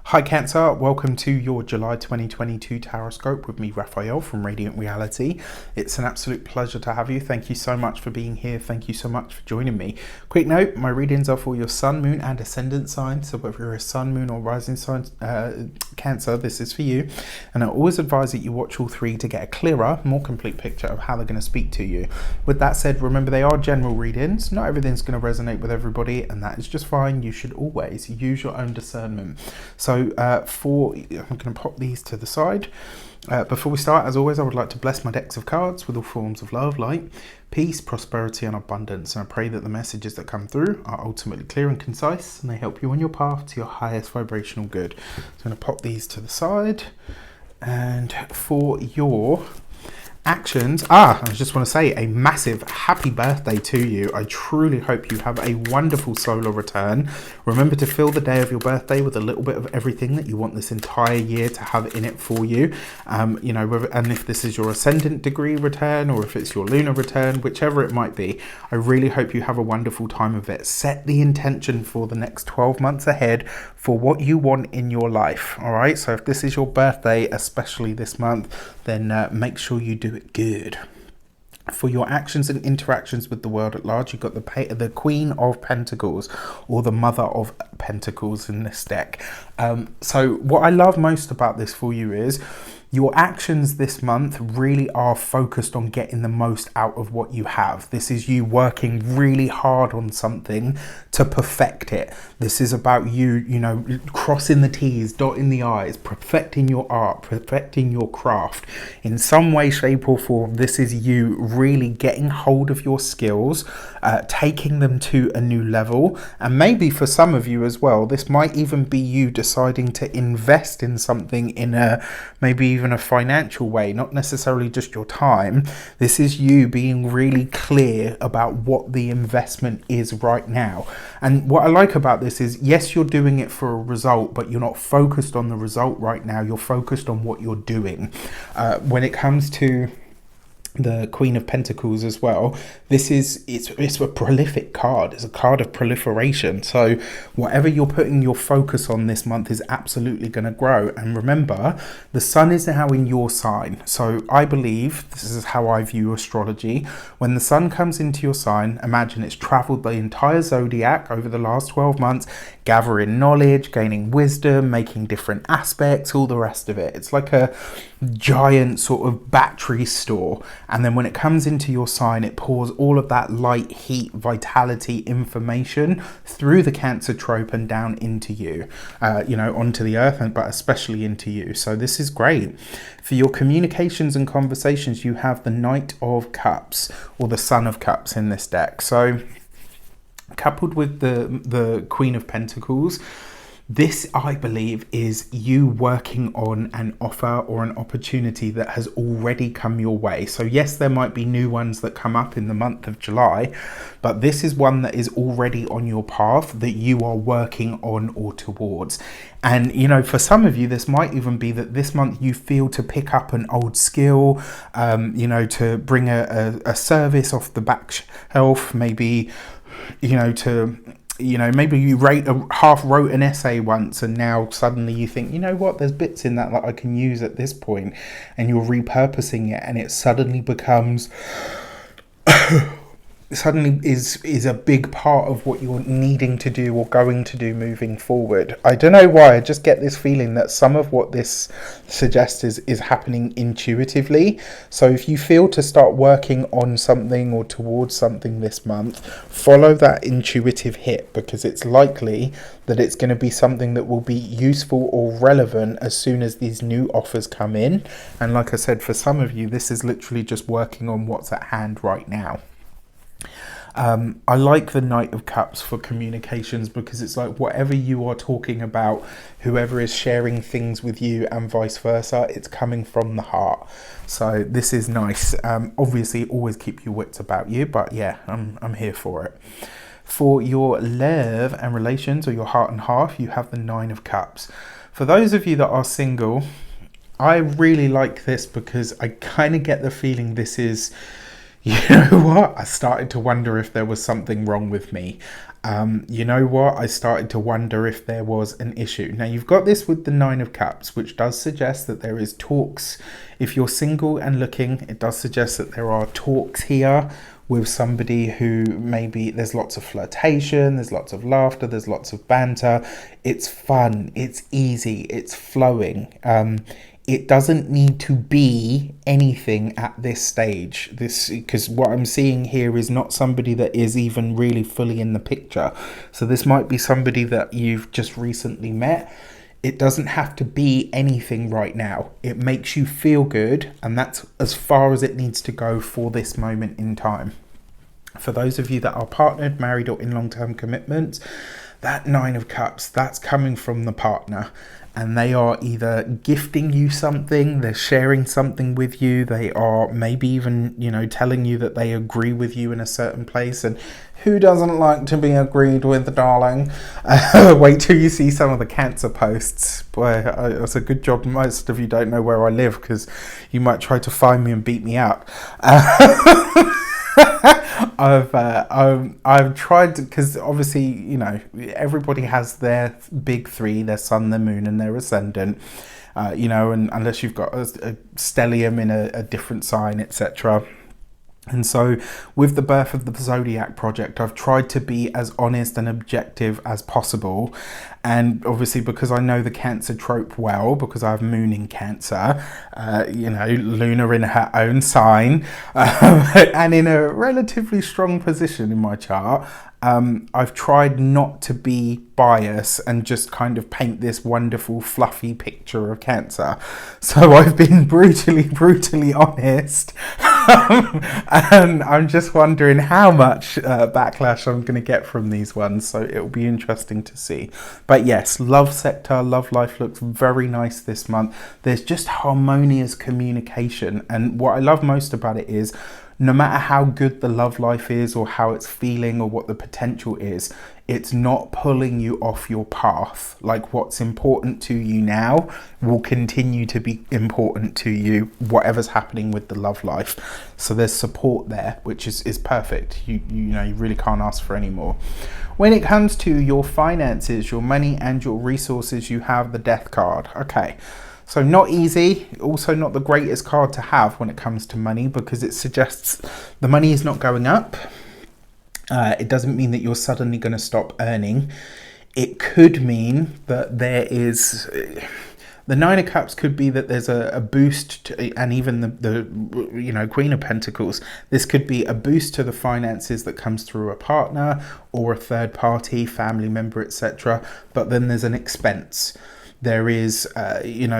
Hi Cancer, welcome to your July 2022 Taroscope with me, Raphael from Reydiant Reality. It's an absolute pleasure to have you. Thank you so much for being here. Thank you so much for joining me. Quick note, my readings are for your sun, moon and ascendant sign. So whether you're a sun, moon or rising sign Cancer, this is for you. And I always advise that you watch all three to get a clearer, more complete picture of how they're going to speak to you. With that said, remember they are general readings. Not everything's going to resonate with everybody, and that is just fine. You should always use your own discernment. So I'm going to pop these to the side. Before we start, as always, I would like to bless my decks of cards with all forms of love, light, peace, prosperity and abundance. And I pray that the messages that come through are ultimately clear and concise, and they help you on your path to your highest vibrational good. So I'm going to pop these to the side. And for your actions, I just want to say a massive happy birthday to you. I truly hope you have a wonderful solar return. Remember to fill the day of your birthday with a little bit of everything that you want this entire year to have in it for you. And if this is your ascendant degree return or if it's your lunar return, whichever it might be, I really hope you have a wonderful time of it. Set the intention for the next 12 months ahead for what you want in your life. All right, so if this is your birthday, especially this month, then make sure you do it good. For your actions and interactions with the world at large, you've got the Queen of Pentacles, or the Mother of Pentacles in this deck. So what I love most about this for you is your actions this month really are focused on getting the most out of what you have. This is you working really hard on something to perfect it. This is about you, crossing the T's, dotting the I's, perfecting your art, perfecting your craft. In some way, shape or form, this is you really getting hold of your skills, taking them to a new level. And maybe for some of you as well, this might even be you deciding to invest in something in maybe even a financial way, not necessarily just your time. This is you being really clear about what the investment is right now. And what I like about this is, yes, you're doing it for a result, but you're not focused on the result right now. You're focused on what you're doing. When it comes to the Queen of Pentacles as well, it's a prolific card. It's a card of proliferation. So whatever you're putting your focus on this month is absolutely going to grow. And remember, the sun is now in your sign. So I believe, this is how I view astrology, when the sun comes into your sign, imagine it's traveled the entire zodiac over the last 12 months, gathering knowledge, gaining wisdom, making different aspects, all the rest of it. It's like a giant sort of battery store. And then when it comes into your sign, it pours all of that light, heat, vitality, information through the Cancer trope and down into you, onto the earth, but especially into you. So this is great. For your communications and conversations, you have the Knight of Cups, or the Son of Cups in this deck. So coupled with the Queen of Pentacles, this, I believe, is you working on an offer or an opportunity that has already come your way. So yes, there might be new ones that come up in the month of July, but this is one that is already on your path that you are working on or towards. And, for some of you, this might even be that this month you feel to pick up an old skill, to bring a service off the back shelf, maybe, maybe you half wrote an essay once and now suddenly you think, there's bits in that I can use at this point, and you're repurposing it, and it suddenly becomes is a big part of what you're needing to do or going to do moving forward. I don't know why, I just get this feeling that some of what this suggests is happening intuitively. So if you feel to start working on something or towards something this month, follow that intuitive hit, because it's likely that it's going to be something that will be useful or relevant as soon as these new offers come in. And like I said, for some of you, this is literally just working on what's at hand right now. I like the Knight of Cups for communications, because it's like whatever you are talking about, whoever is sharing things with you and vice versa, it's coming from the heart. So this is nice. Obviously, always keep your wits about you, but yeah, I'm here for it. For your love and relations, or your heart and half, you have the Nine of Cups. For those of you that are single, I really like this, because I kind of get the feeling this is You know what? I started to wonder if there was something wrong with me. You know what? I started to wonder if there was an issue. Now, you've got this with the Nine of Cups, which does suggest that there is talks. If you're single and looking, it does suggest that there are talks here with somebody who maybe there's lots of flirtation, there's lots of laughter, there's lots of banter. It's fun, it's easy, it's flowing. It doesn't need to be anything at this stage. Because what I'm seeing here is not somebody that is even really fully in the picture. So this might be somebody that you've just recently met. It doesn't have to be anything right now. It makes you feel good, and that's as far as it needs to go for this moment in time. For those of you that are partnered, married, or in long-term commitments, that Nine of Cups, that's coming from the partner. And they are either gifting you something, they're sharing something with you, they are maybe even, telling you that they agree with you in a certain place. And who doesn't like to be agreed with, darling? Wait till you see some of the Cancer posts. Boy, it's a good job most of you don't know where I live, because you might try to find me and beat me up. I've tried to, because obviously, everybody has their big three, their sun, their moon, and their ascendant, and unless you've got a stellium in a different sign, etc. And so with the Birth of the Zodiac project, I've tried to be as honest and objective as possible. And obviously, because I know the Cancer trope well, because I have moon in Cancer, Luna in her own sign, and in a relatively strong position in my chart, I've tried not to be biased and just kind of paint this wonderful fluffy picture of Cancer. So I've been brutally honest. And I'm just wondering how much backlash I'm going to get from these ones. So it'll be interesting to see. But yes, love sector, love life looks very nice this month. There's just harmonious communication. And what I love most about it is, no matter how good the love life is or how it's feeling or what the potential is, it's not pulling you off your path. Like, what's important to you now will continue to be important to you, whatever's happening with the love life. So there's support there, which is perfect. You really can't ask for any more. When it comes to your finances, your money and your resources, you have the Death card. Okay. So not easy, also not the greatest card to have when it comes to money, because it suggests the money is not going up. It doesn't mean that you're suddenly going to stop earning. It could mean that there is... The Nine of Cups could be that there's a boost to, and even the Queen of Pentacles. This could be a boost to the finances that comes through a partner or a third party, family member, etc. But then there's an expense. There is,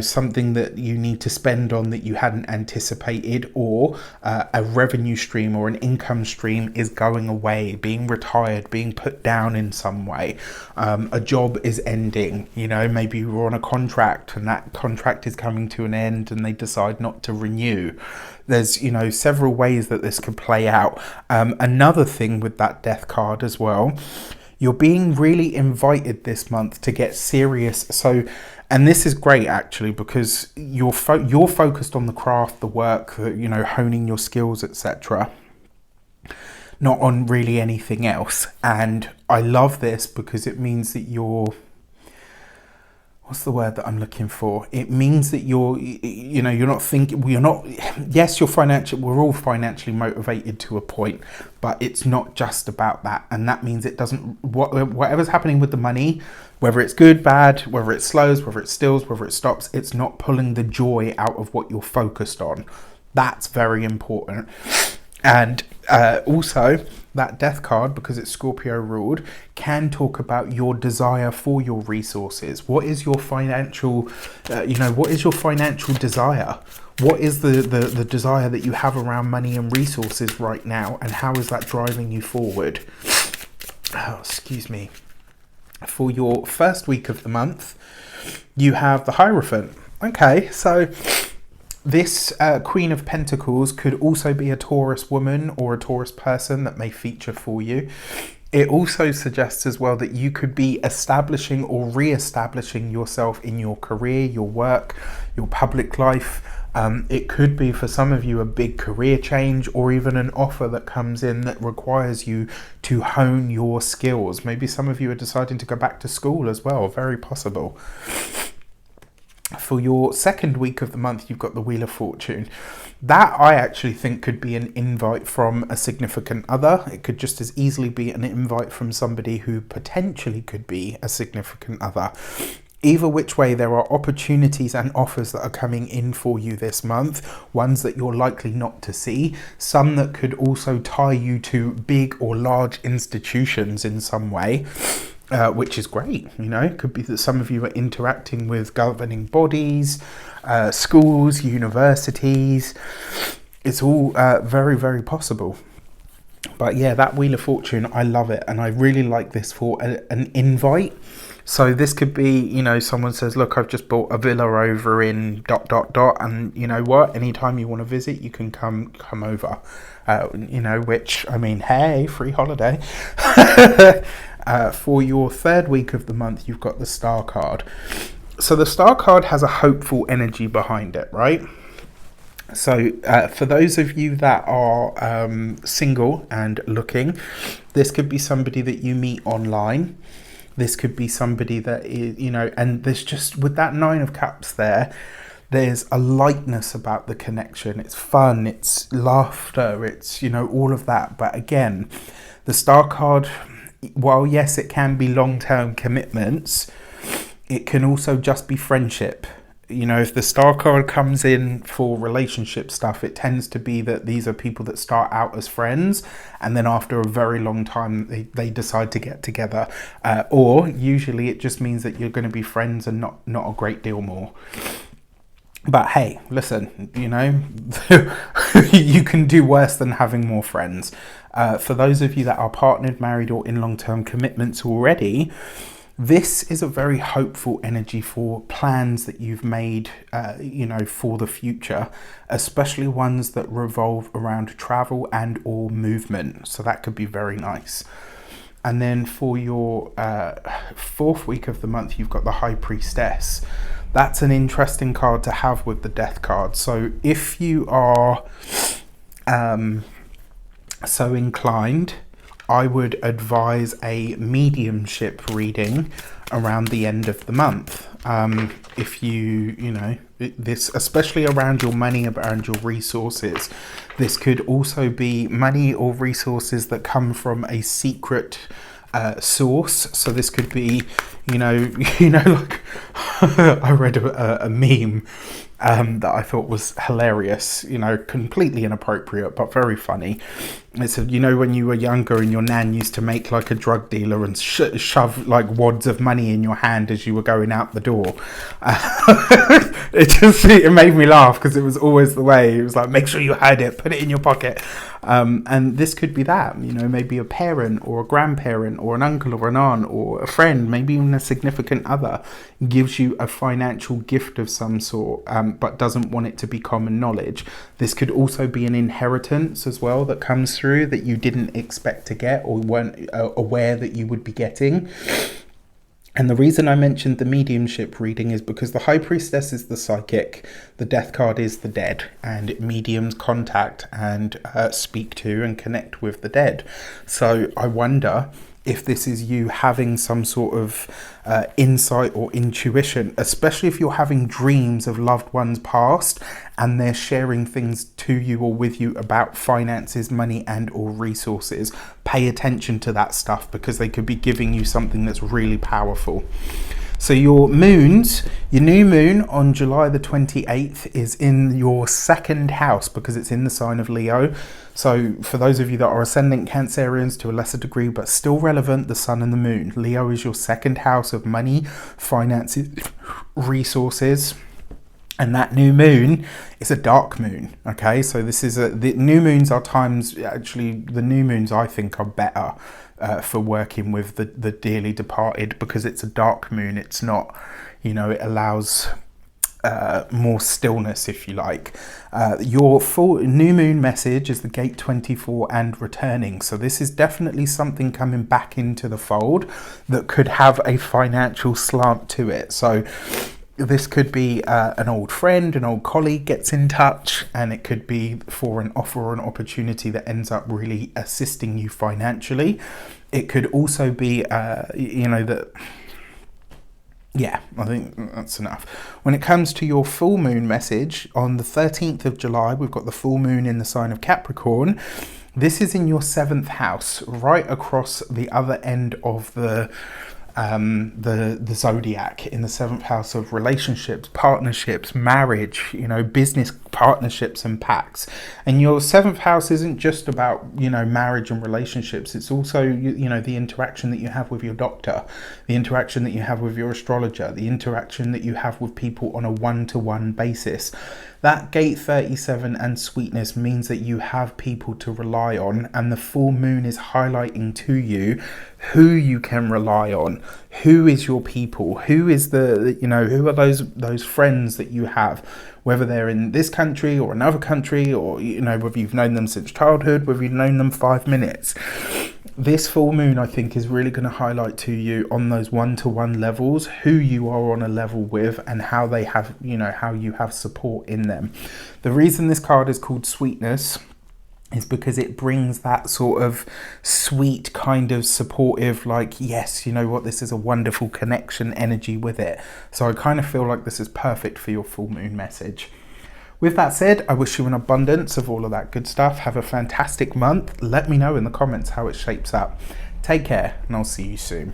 something that you need to spend on that you hadn't anticipated, or a revenue stream or an income stream is going away, being retired, being put down in some way. A job is ending, maybe you were on a contract and that contract is coming to an end and they decide not to renew. There's, several ways that this could play out. Another thing with that Death card as well, you're being really invited this month to get serious. So, and this is great actually, because you're focused on the craft, the work, honing your skills, etc. Not on really anything else. And I love this because it means that you're... What's the word that I'm looking for? It means that you're not thinking, yes, we're all financially motivated to a point, but it's not just about that. And that means it doesn't, whatever's happening with the money, whether it's good, bad, whether it slows, whether it stills, whether it stops, it's not pulling the joy out of what you're focused on. That's very important. And also, that Death card, because it's Scorpio ruled, can talk about your desire for your resources. What is your financial, what is your financial desire? What is the desire that you have around money and resources right now? And how is that driving you forward? Oh, excuse me. For your first week of the month, you have the Hierophant. Okay, so... This Queen of Pentacles could also be a Taurus woman or a Taurus person that may feature for you. It also suggests as well that you could be establishing or re-establishing yourself in your career, your work, your public life, It could be for some of you a big career change, or even an offer that comes in that requires you to hone your skills. Maybe some of you are deciding to go back to school as well, very possible. For your second week of the month, you've got the Wheel of Fortune. That I actually think could be an invite from a significant other. It could just as easily be an invite from somebody who potentially could be a significant other. Either which way, there are opportunities and offers that are coming in for you this month, ones that you're likely not to see, some that could also tie you to big or large institutions in some way. Which is great, you know. Could be that some of you are interacting with governing bodies, schools, universities. It's all very, very possible. But yeah, that Wheel of Fortune, I love it. And I really like this for an invite. So this could be, you know, someone says, look, I've just bought a villa over in ... And you know what? Anytime you want to visit, you can come over. You know, which, I mean, hey, free holiday. For your third week of the month, you've got the Star card. So the Star card has a hopeful energy behind it, right? So for those of you that are single and looking, this could be somebody that you meet online. This could be somebody that is, you know, and there's just, with that Nine of Cups there's a lightness about the connection. It's fun, it's laughter, it's, you know, all of that. But again, the Star card, while yes, it can be long-term commitments, it can also just be friendship. You know, if the Star card comes in for relationship stuff, it tends to be that these are people that start out as friends, and then after a very long time, they decide to get together. Or usually it just means that you're going to be friends and not a great deal more. But hey, listen, you know, you can do worse than having more friends. For those of you that are partnered, married, or in long-term commitments already, this is a very hopeful energy for plans that you've made, you know, for the future, especially ones that revolve around travel and or movement. So that could be very nice. And then for your fourth week of the month, you've got the High Priestess. That's an interesting card to have with the Death card. So if you are so inclined, I would advise a mediumship reading around the end of the month. If you know, this, especially around your money, around your resources. This could also be money or resources that come from a secret source. So this could be, you know, like I read a meme that I thought was hilarious, you know, completely inappropriate, but very funny. It said, you know, when you were younger and your nan used to make like a drug dealer and shove like wads of money in your hand as you were going out the door. It made me laugh because it was always the way. It was like, make sure you hide it, put it in your pocket. And this could be that, you know, maybe a parent or a grandparent or an uncle or an aunt or a friend, maybe even a significant other, gives you a financial gift of some sort, but doesn't want it to be common knowledge. This could also be an inheritance as well that comes through that you didn't expect to get or weren't aware that you would be getting. And the reason I mentioned the mediumship reading is because the High Priestess is the psychic, the Death card is the dead, and mediums contact and speak to and connect with the dead. So I wonder if this is you having some sort of insight or intuition, especially if you're having dreams of loved ones past and they're sharing things to you or with you about finances, money, and or resources. Pay attention to that stuff because they could be giving you something that's really powerful. So your moons, your new moon on July the 28th is in your second house because it's in the sign of Leo. So for those of you that are ascendant Cancerians to a lesser degree, but still relevant, the sun and the moon. Leo is your second house of money, finances, resources. And that new moon is a dark moon, okay? So this is the new moons are times, actually, the new moons I think are better for working with the dearly departed because it's a dark moon. It's not, you know, it allows more stillness, if you like. Your full new moon message is the gate 24 and returning. So this is definitely something coming back into the fold that could have a financial slant to it. So This could be an old friend, an old colleague gets in touch, and it could be for an offer or an opportunity that ends up really assisting you financially. It could also be, that. Yeah, I think that's enough. When it comes to your full moon message, on the 13th of July, we've got the full moon in the sign of Capricorn. This is in your 7th house, right across the other end of the zodiac, in the 7th house of relationships, partnerships, marriage, business partnerships and pacts. And your 7th house isn't just about, marriage and relationships. It's also, the interaction that you have with your doctor, the interaction that you have with your astrologer, the interaction that you have with people on a one-to-one basis. That gate 37 and sweetness means that you have people to rely on, and the full moon is highlighting to you who you can rely on, who is your people, who is who are those friends that you have, whether they're in this country or another country, or whether you've known them since childhood, whether you've known them 5 minutes. This full moon, I think, is really going to highlight to you on those one-to-one levels who you are on a level with, and how they have, how you have support in them. The reason this card is called Sweetness is because it brings that sort of sweet kind of supportive, like, yes, you know what, this is a wonderful connection energy with it. So I kind of feel like this is perfect for your full moon message. With that said, I wish you an abundance of all of that good stuff. Have a fantastic month. Let me know in the comments how it shapes up. Take care, and I'll see you soon.